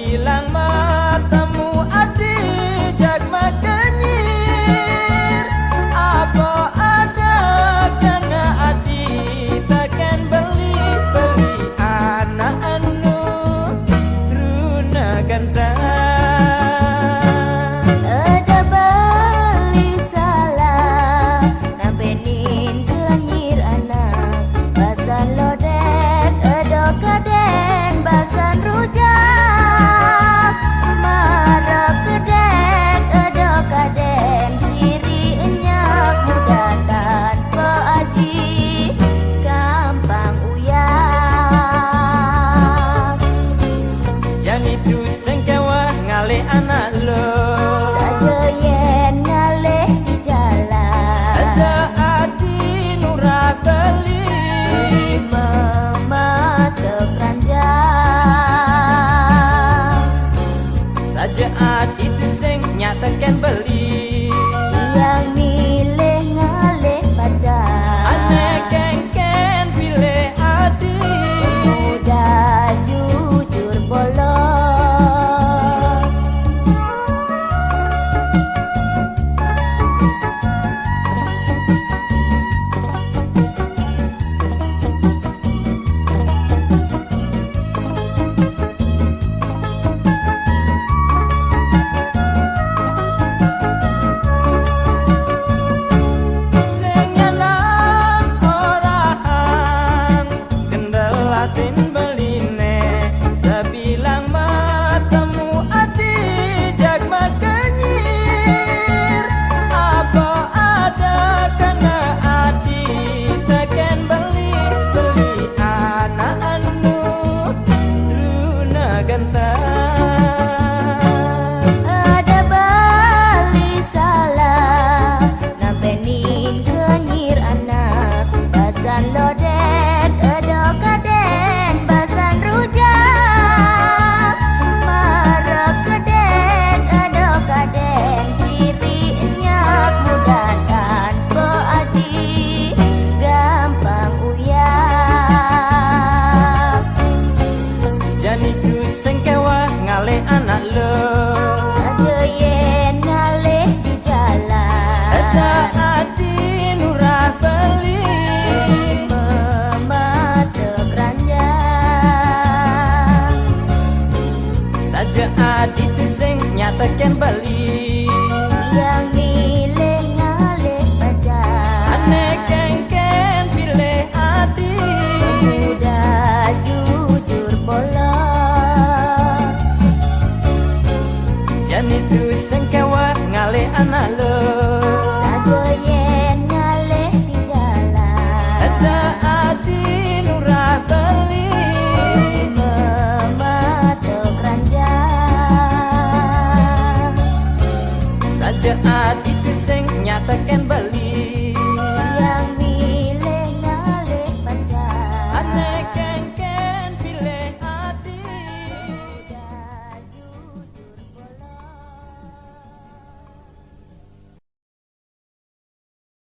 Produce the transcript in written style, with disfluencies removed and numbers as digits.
Sebilang matamu adi jagma kenyir. Apa ada kena adi takkan beli anak anu truna ganda. Anak lo saja yen ngalih di jalan, ada adi nurah beli memata keranjang. saja adi itu sing nyatakan beli yang milih ngalih pacar, aneh kengken pilih adi muda jujur polos. Sebilang matamu adi jagma kenyir. Apa ada kena adi takkan beli anak anu truna ganta. Ada bali salah nampenin kenyir anak basan lodet edo kaden basan rujak marah keden edo kaden ciri enyak mudah tanpa aji gampang uyak. Jani ku sengkewa ngalih anak lo Saja yen ngalih di jalan, ada adi nurah beli memata keranjang. saja adi itu sing nyatakan beli Yang milih ngalih pacar, aneh kengken pilih adi muda jujur polos. jan itu sengkewa ngalih anak lo Saja yen ngalih di jalan, ada adi nurah beli memata keranjang. saja adi itu sing nyatakan